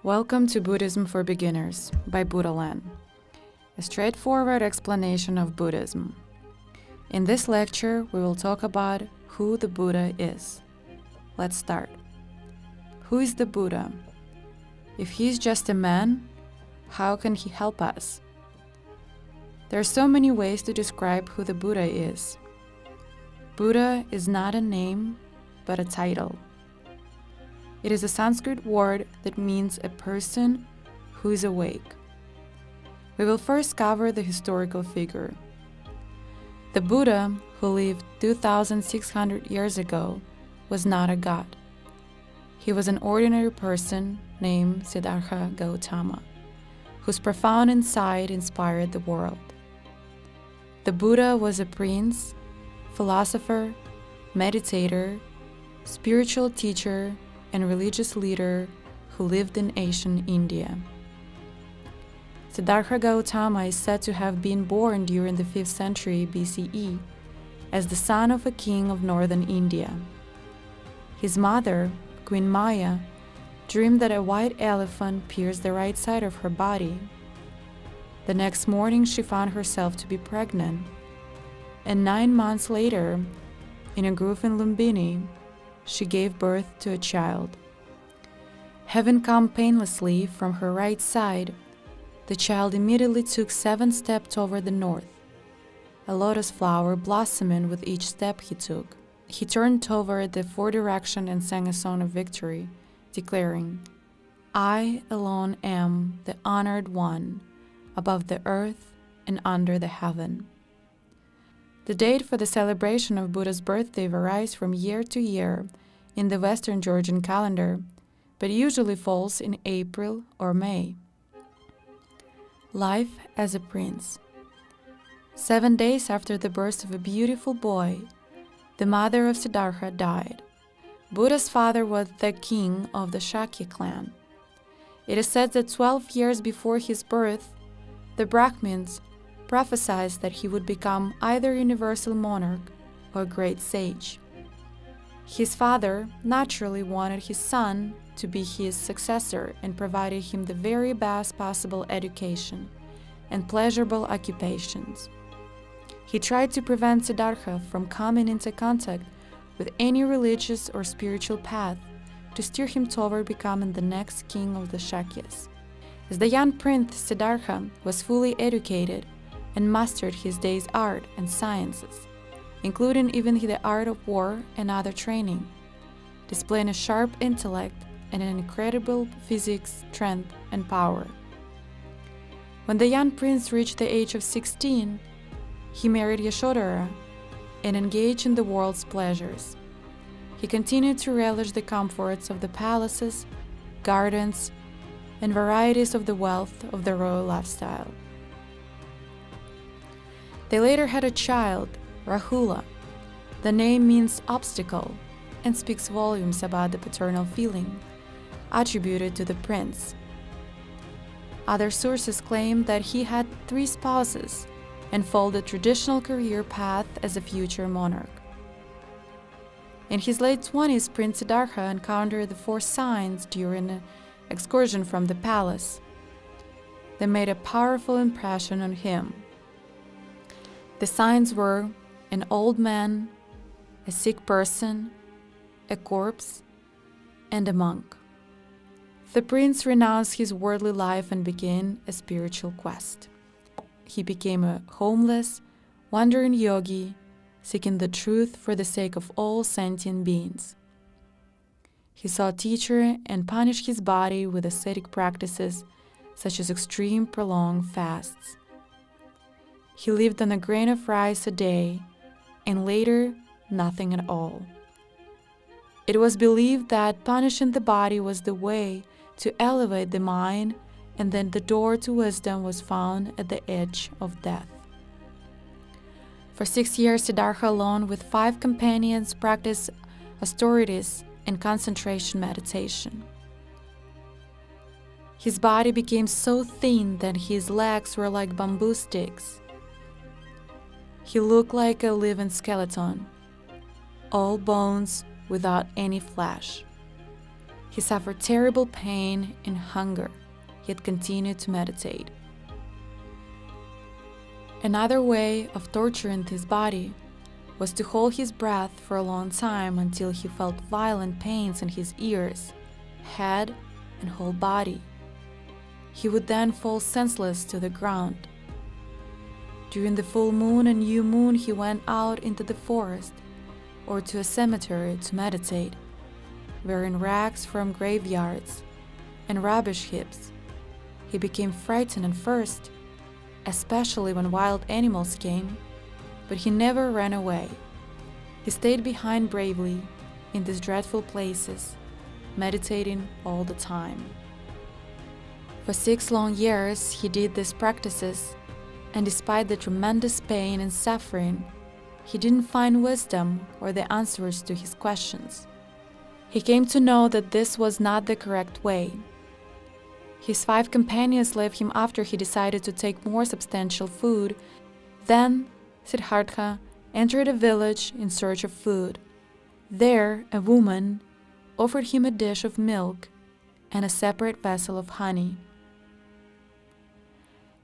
Welcome to Buddhism for Beginners by Buddhaland, a straightforward explanation of Buddhism. In this lecture, we will talk about who the Buddha is. Let's start. Who is the Buddha? If he is just a man, how can he help us? There are so many ways to describe who the Buddha is. Buddha is not a name, but a title. It is a Sanskrit word that means a person who is awake. We will first cover the historical figure. The Buddha, who lived 2,600 years ago, was not a god. He was an ordinary person named Siddhartha Gautama, whose profound insight inspired the world. The Buddha was a prince, philosopher, meditator, spiritual teacher, and religious leader who lived in ancient India. Siddhartha Gautama is said to have been born during the 5th century BCE as the son of a king of northern India. His mother, Queen Maya, dreamed that a white elephant pierced the right side of her body. The next morning she found herself to be pregnant, and 9 months later, in a grove in Lumbini, she gave birth to a child. Having come painlessly from her right side, the child immediately took 7 steps toward the north, a lotus flower blossoming with each step he took. He turned toward the 4 direction and sang a song of victory, declaring, "I alone am the honored one, above the earth and under the heaven." The date for the celebration of Buddha's birthday varies from year to year in the Western Georgian calendar, but usually falls in April or May. Life as a prince. 7 days after the birth of a beautiful boy, the mother of Siddhartha died. Buddha's father was the king of the Shakya clan. It is said that 12 years before his birth, the Brahmins prophesied that he would become either universal monarch or great sage. His father naturally wanted his son to be his successor and provided him the very best possible education and pleasurable occupations. He tried to prevent Siddhartha from coming into contact with any religious or spiritual path to steer him toward becoming the next king of the Shakyas. As the young prince, Siddhartha was fully educated and mastered his day's art and sciences, including even the art of war and other training, displaying a sharp intellect and an incredible physical strength and power. When the young prince reached the age of 16, he married Yashodhara and engaged in the world's pleasures. He continued to relish the comforts of the palaces, gardens, and varieties of the wealth of the royal lifestyle. They later had a child, Rahula. The name means obstacle and speaks volumes about the paternal feeling attributed to the prince. Other sources claim that he had 3 spouses and followed the traditional career path as a future monarch. In his late 20s, Prince Siddhartha encountered the 4 signs during an excursion from the palace. They made a powerful impression on him. The signs were an old man, a sick person, a corpse, and a monk. The prince renounced his worldly life and began a spiritual quest. He became a homeless, wandering yogi, seeking the truth for the sake of all sentient beings. He sought teacher and punished his body with ascetic practices such as extreme prolonged fasts. He lived on a grain of rice a day, and later, nothing at all. It was believed that punishing the body was the way to elevate the mind, and that the door to wisdom was found at the edge of death. For 6 years, Siddhartha, alone with 5 companions, practiced austerities and concentration meditation. His body became so thin that his legs were like bamboo sticks. He looked like a living skeleton, all bones without any flesh. He suffered terrible pain and hunger, yet continued to meditate. Another way of torturing his body was to hold his breath for a long time until he felt violent pains in his ears, head, and whole body. He would then fall senseless to the ground. During the full moon and new moon, he went out into the forest or to a cemetery to meditate, wearing rags from graveyards and rubbish heaps. He became frightened at first, especially when wild animals came, but he never ran away. He stayed behind bravely in these dreadful places, meditating all the time. For 6 long years he did these practices, and despite the tremendous pain and suffering, he didn't find wisdom or the answers to his questions. He came to know that this was not the correct way. His 5 companions left him after he decided to take more substantial food. Then Siddhartha entered a village in search of food. There, a woman offered him a dish of milk and a separate vessel of honey.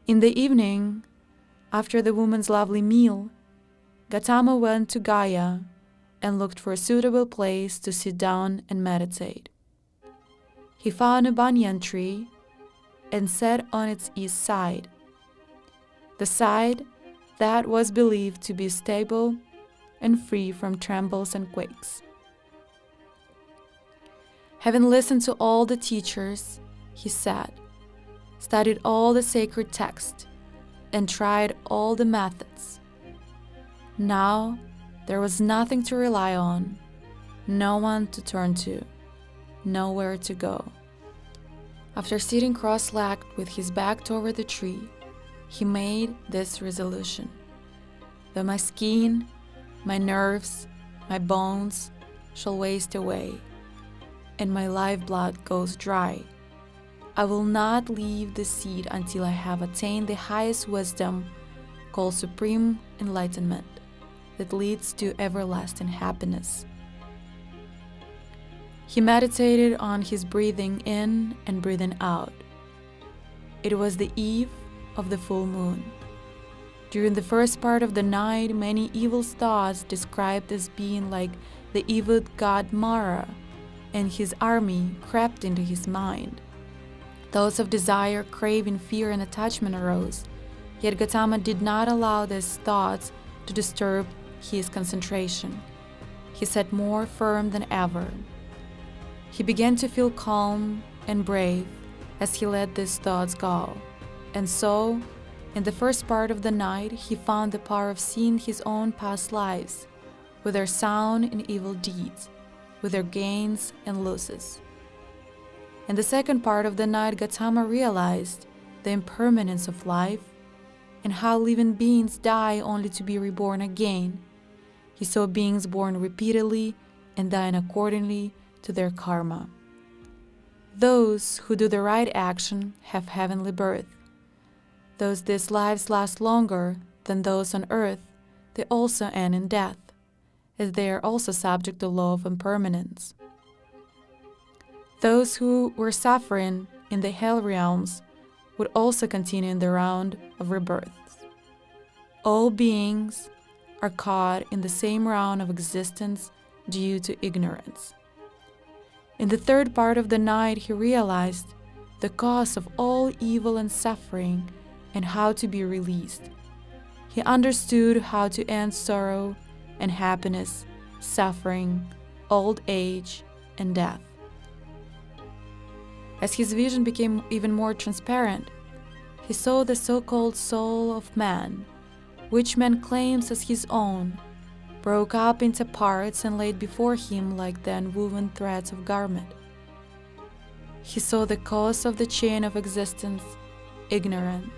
In the evening, after the woman's lovely meal, Gautama went to Gaya and looked for a suitable place to sit down and meditate. He found a banyan tree and sat on its east side, the side that was believed to be stable and free from trembles and quakes. Having listened to all the teachers, he sat, studied all the sacred texts, and tried all the methods. Now there was nothing to rely on, no one to turn to, nowhere to go. After sitting cross-legged with his back toward the tree, he made this resolution: though my skin, my nerves, my bones shall waste away, and my lifeblood goes dry, I will not leave the seat until I have attained the highest wisdom called supreme enlightenment that leads to everlasting happiness. He meditated on his breathing in and breathing out. It was the eve of the full moon. During the first part of the night, many evil thoughts described as being like the evil god Mara and his army crept into his mind. Thoughts of desire, craving, fear, and attachment arose, yet Gautama did not allow these thoughts to disturb his concentration. He sat more firm than ever. He began to feel calm and brave as he let these thoughts go, and so, in the first part of the night, he found the power of seeing his own past lives, with their sound and evil deeds, with their gains and losses. In the second part of the night, Gautama realized the impermanence of life and how living beings die only to be reborn again. He saw beings born repeatedly and dying accordingly to their karma. Those who do the right action have heavenly birth. Those these lives last longer than those on earth, they also end in death, as they are also subject to law of impermanence. Those who were suffering in the hell realms would also continue in the round of rebirths. All beings are caught in the same round of existence due to ignorance. In the third part of the night, he realized the cause of all evil and suffering and how to be released. He understood how to end sorrow and happiness, suffering, old age, and death. As his vision became even more transparent, he saw the so-called soul of man, which man claims as his own, broke up into parts and laid before him like the unwoven threads of garment. He saw the cause of the chain of existence, ignorance.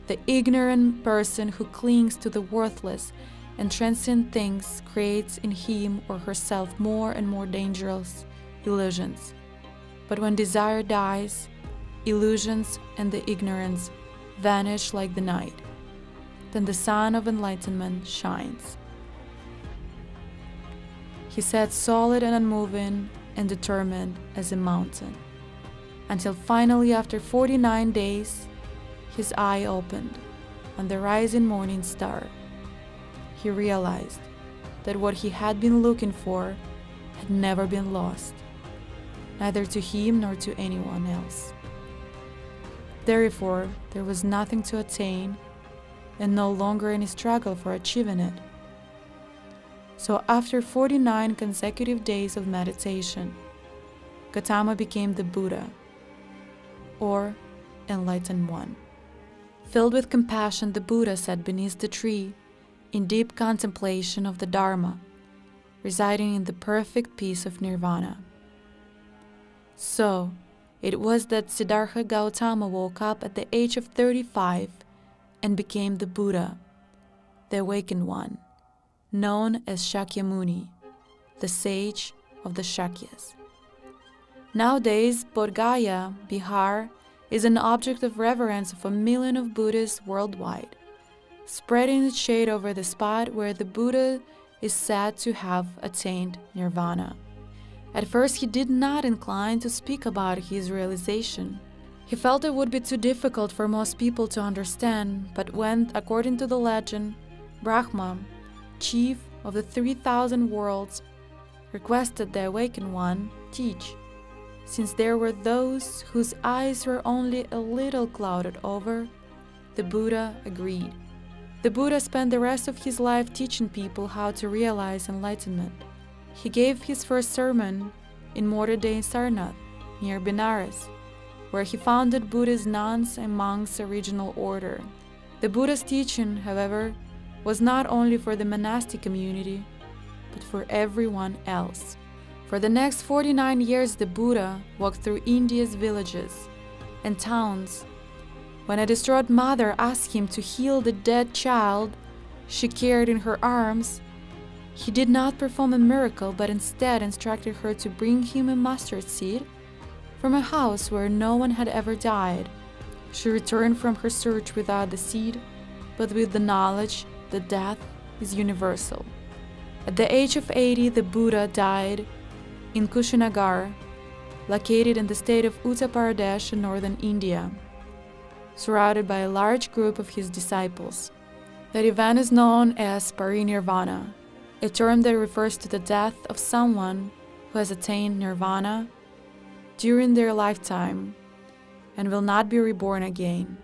The ignorant person who clings to the worthless and transcendent things creates in him or herself more and more dangerous illusions. But when desire dies, illusions and the ignorance vanish like the night. Then the sun of enlightenment shines. He sat solid and unmoving and determined as a mountain, until finally, after 49 days, his eye opened on the rising morning star. He realized that what he had been looking for had never been lost, neither to him nor to anyone else. Therefore, there was nothing to attain and no longer any struggle for achieving it. So after 49 consecutive days of meditation, Gautama became the Buddha, or enlightened one. Filled with compassion, the Buddha sat beneath the tree in deep contemplation of the Dharma, residing in the perfect peace of nirvana. So, it was that Siddhartha Gautama woke up at the age of 35 and became the Buddha, the awakened one, known as Shakyamuni, the sage of the Shakyas. Nowadays, Bodh Gaya, Bihar, is an object of reverence of 1 million of Buddhists worldwide, spreading its shade over the spot where the Buddha is said to have attained nirvana. At first, he did not incline to speak about his realization. He felt it would be too difficult for most people to understand, but when, according to the legend, Brahma, chief of the 3,000 worlds, requested the awakened one teach, since there were those whose eyes were only a little clouded over, the Buddha agreed. The Buddha spent the rest of his life teaching people how to realize enlightenment. He gave his first sermon in modern-day Sarnath, near Benares, where he founded Buddhist nuns and monks' original order. The Buddha's teaching, however, was not only for the monastic community, but for everyone else. For the next 49 years, the Buddha walked through India's villages and towns. When a distraught mother asked him to heal the dead child she carried in her arms, he did not perform a miracle, but instead instructed her to bring him a mustard seed from a house where no one had ever died. She returned from her search without the seed, but with the knowledge that death is universal. At the age of 80, the Buddha died in Kushinagar, located in the state of Uttar Pradesh in northern India, surrounded by a large group of his disciples. That event is known as parinirvana, a term that refers to the death of someone who has attained nirvana during their lifetime and will not be reborn again.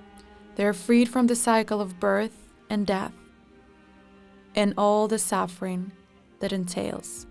They are freed from the cycle of birth and death and all the suffering that entails.